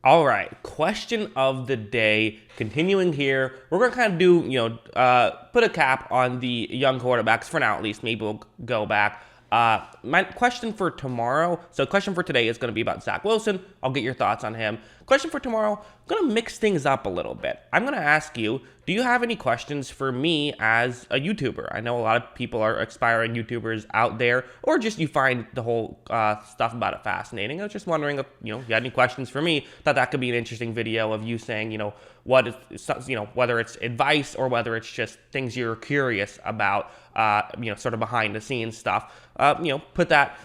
All right, question of the day. Continuing here, we're gonna kind of do, put a cap on the young quarterbacks for now, at least. Maybe we'll go back. My question for tomorrow. So, question for today is going to be about Zach Wilson. I'll get your thoughts on him. Question for tomorrow. I'm going to mix things up a little bit. I'm going to ask you, do you have any questions for me as a YouTuber? I know a lot of people are aspiring YouTubers out there, or just you find the whole stuff about it fascinating. I was just wondering if you had any questions for me. Thought that could be an interesting video of you saying, what is, whether it's advice or whether it's just things you're curious about, sort of behind the scenes stuff. Put that,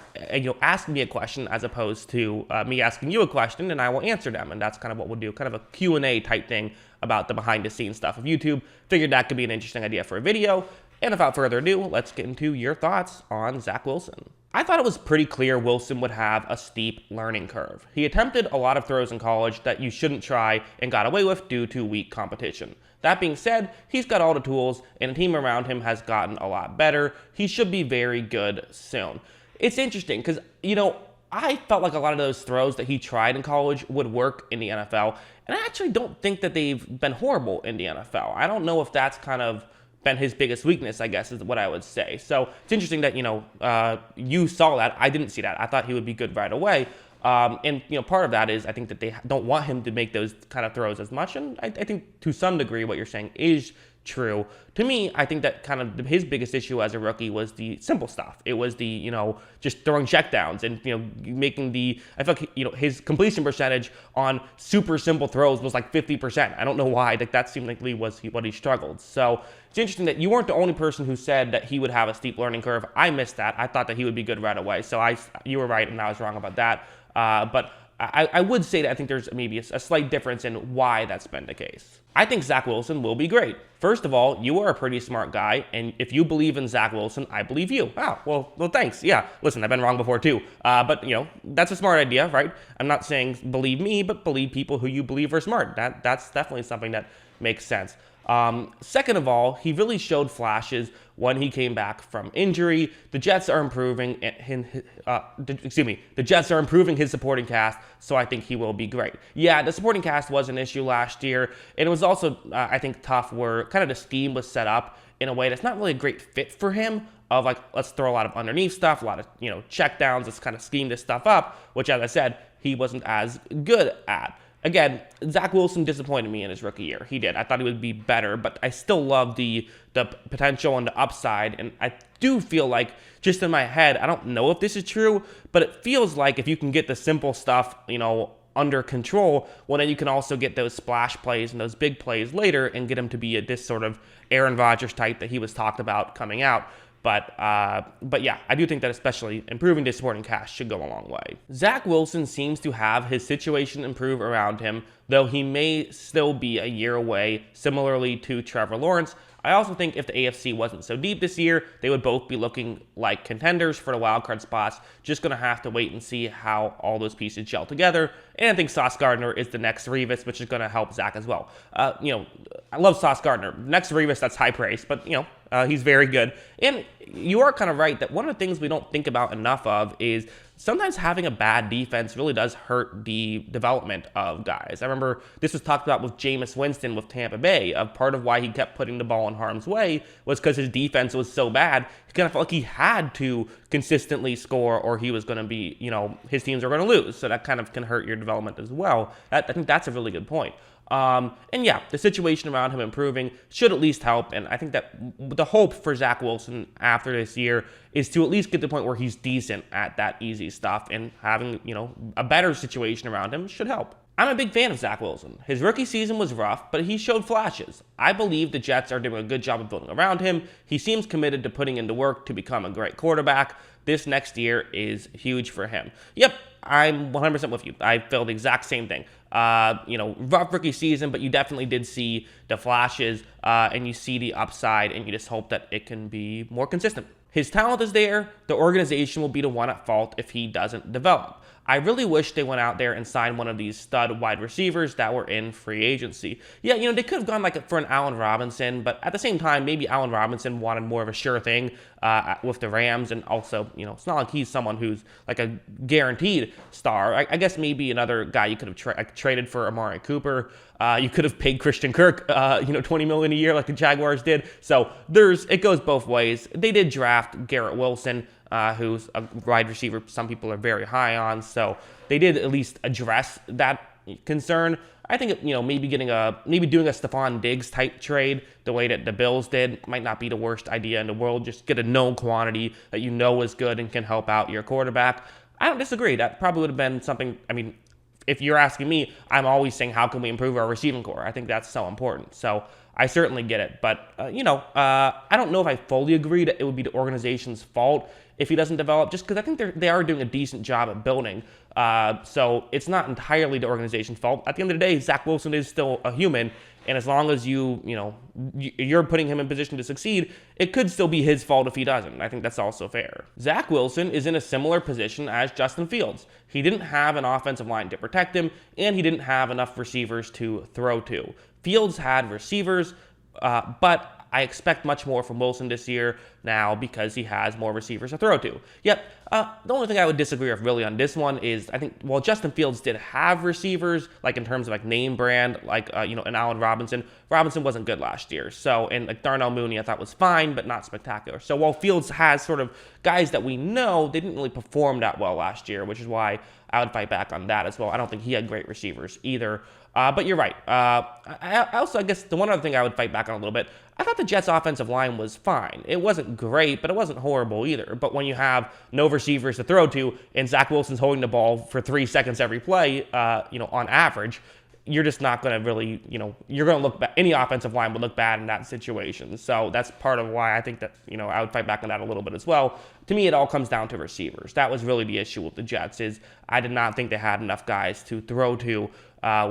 ask me a question as opposed to me asking you a question, and I will answer them. And that's kind of what we'll do, kind of a Q&A type thing about the behind the scenes stuff of YouTube. Figured that could be an interesting idea for a video. And without further ado, let's get into your thoughts on Zach Wilson. I thought it was pretty clear Wilson would have a steep learning curve. He attempted a lot of throws in college that you shouldn't try and got away with due to weak competition. That being said, he's got all the tools and the team around him has gotten a lot better. He should be very good soon. It's interesting because, I felt like a lot of those throws that he tried in college would work in the NFL, and I actually don't think that they've been horrible in the NFL. I don't know if that's kind of been his biggest weakness, I guess, is what I would say. So it's interesting that, you saw that. I didn't see that. I thought he would be good right away. And part of that is I think that they don't want him to make those kind of throws as much. And I think to some degree what you're saying is true. To me, I think that kind of his biggest issue as a rookie was the simple stuff. It was the, just throwing checkdowns and, making I feel like, his completion percentage on super simple throws was like 50%. I don't know why. Like that seemed like was what he struggled. So it's interesting that you weren't the only person who said that he would have a steep learning curve. I missed that. I thought that he would be good right away. So you were right and I was wrong about that. But I would say that I think there's maybe a slight difference in why that's been the case. I think Zach Wilson will be great. First of all, you are a pretty smart guy, and if you believe in Zach Wilson, I believe you. Oh, well, thanks. Yeah, listen, I've been wrong before too. But, that's a smart idea, right? I'm not saying believe me, but believe people who you believe are smart. That's definitely something that makes sense. Second of all, he really showed flashes when he came back from injury. The Jets are improving the Jets are improving his supporting cast, so I think he will be great. Yeah, the supporting cast was an issue last year, and it was also, I think, tough where kind of the scheme was set up in a way that's not really a great fit for him, of like, let's throw a lot of underneath stuff, a lot of, check downs, let's kind of scheme this stuff up, which, as I said, he wasn't as good at. Again, Zach Wilson disappointed me in his rookie year. He did. I thought he would be better, but I still love the potential and the upside. And I do feel like, just in my head, I don't know if this is true, but it feels like if you can get the simple stuff, under control, well, then you can also get those splash plays and those big plays later and get him to be this sort of Aaron Rodgers type that he was talked about coming out. But yeah, I do think that especially improving the supporting cast should go a long way. Zach Wilson seems to have his situation improve around him, though he may still be a year away, similarly to Trevor Lawrence. I also think if the AFC wasn't so deep this year, they would both be looking like contenders for the wildcard spots. Just going to have to wait and see how all those pieces gel together. And I think Sauce Gardner is the next Revis, which is going to help Zach as well. I love Sauce Gardner. Next Revis, that's high praise, but, he's very good. And you are kind of right that one of the things we don't think about enough of is sometimes having a bad defense really does hurt the development of guys. I remember this was talked about with Jameis Winston with Tampa Bay. Part of why he kept putting the ball in harm's way was because his defense was so bad. He kind of felt like he had to consistently score or he was going to be, his teams are going to lose. So that kind of can hurt your development as well. I think that's a really good point. And yeah, the situation around him improving should at least help. And I think that the hope for Zach Wilson after this year is to at least get to the point where he's decent at that easy stuff, and having, a better situation around him should help. I'm a big fan of Zach Wilson. His rookie season was rough, but he showed flashes. I believe the Jets are doing a good job of building around him. He seems committed to putting into work to become a great quarterback. This next year is huge for him. Yep, I'm 100% with you. I feel the exact same thing. Rough rookie season, but you definitely did see the flashes, and you see the upside, and you just hope that it can be more consistent. His talent is there. The organization will be the one at fault if he doesn't develop. I really wish they went out there and signed one of these stud wide receivers that were in free agency. Yeah, they could have gone like for an Allen Robinson, but at the same time, maybe Allen Robinson wanted more of a sure thing with the Rams, and also, it's not like he's someone who's like a guaranteed star. I guess maybe another guy you could have traded for Amari Cooper. You could have paid Christian Kirk, $20 million a year like the Jaguars did. So it goes both ways. They did draft Garrett Wilson, who's a wide receiver some people are very high on. So they did at least address that concern. I think, maybe doing a Stephon Diggs type trade the way that the Bills did might not be the worst idea in the world. Just get a known quantity that is good and can help out your quarterback. I don't disagree. That probably would have been something. I mean, if you're asking me, I'm always saying, how can we improve our receiving core? I think that's so important. So I certainly get it. But, I don't know if I fully agree that it would be the organization's fault if he doesn't develop, just because I think they are doing a decent job at building. So it's not entirely the organization's fault. At the end of the day, Zach Wilson is still a human. And as long as you're putting him in position to succeed, it could still be his fault if he doesn't. I think that's also fair. Zach Wilson is in a similar position as Justin Fields. He didn't have an offensive line to protect him, and he didn't have enough receivers to throw to. Fields had receivers, but I expect much more from Wilson this year now because he has more receivers to throw to. Yep, the only thing I would disagree with really on this one is I think, while Justin Fields did have receivers, like in terms of like name brand, like, an Allen Robinson wasn't good last year. So, and like Darnell Mooney I thought was fine, but not spectacular. So while Fields has sort of guys that we know, they didn't really perform that well last year, which is why I would fight back on that as well. I don't think he had great receivers either. But you're right. I guess the one other thing I would fight back on a little bit, I thought the Jets' offensive line was fine. It wasn't great, but it wasn't horrible either. But when you have no receivers to throw to, and Zach Wilson's holding the ball for 3 seconds every play, on average, you're just not going to really, you're going to look bad. Any offensive line would look bad in that situation. So that's part of why I think that, I would fight back on that a little bit as well. To me, it all comes down to receivers. That was really the issue with the Jets, is I did not think they had enough guys to throw to,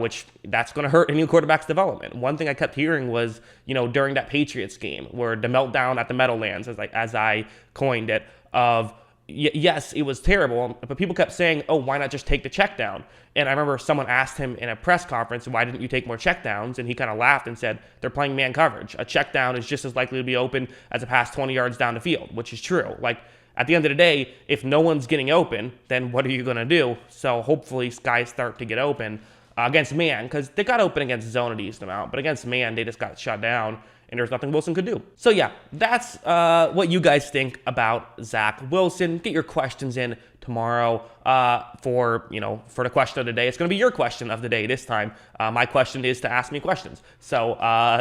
which that's going to hurt any quarterback's development. One thing I kept hearing was, during that Patriots game where the meltdown at the Meadowlands, as I coined it, of yes, it was terrible, but people kept saying, oh, why not just take the check down? And I remember someone asked him in a press conference, why didn't you take more check downs? And he kind of laughed and said, they're playing man coverage. A check down is just as likely to be open as a pass 20 yards down the field, which is true. Like, at the end of the day, if no one's getting open, then what are you going to do? So hopefully guys start to get open against man, because they got open against zone a decent amount, but against man, they just got shut down, and there's nothing Wilson could do. So yeah, that's what you guys think about Zach Wilson. Get your questions in tomorrow for the question of the day. It's going to be your question of the day this time. My question is to ask me questions. So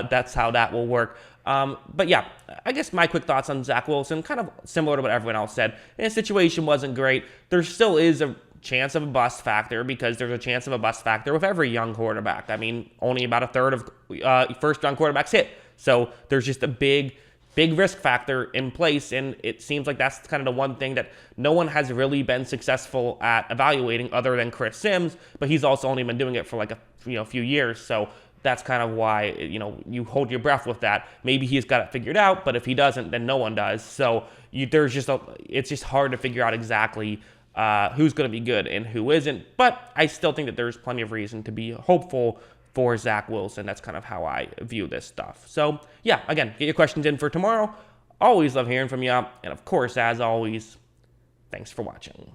that's how that will work. But yeah, I guess my quick thoughts on Zach Wilson, kind of similar to what everyone else said. His situation wasn't great. There still is a chance of a bust factor, because there's a chance of a bust factor with every young quarterback. I mean, only about a third of first-round quarterbacks hit. So there's just a big risk factor in place, and it seems like that's kind of the one thing that no one has really been successful at evaluating other than Chris Sims, but he's also only been doing it for like a few years. So that's kind of why, you hold your breath with that. Maybe he's got it figured out, but if he doesn't, then no one does. So it's just hard to figure out exactly who's going to be good and who isn't. But I still think that there's plenty of reason to be hopeful for Zach Wilson. That's kind of how I view this stuff. So yeah, again, get your questions in for tomorrow. Always love hearing from you. And of course, as always, thanks for watching.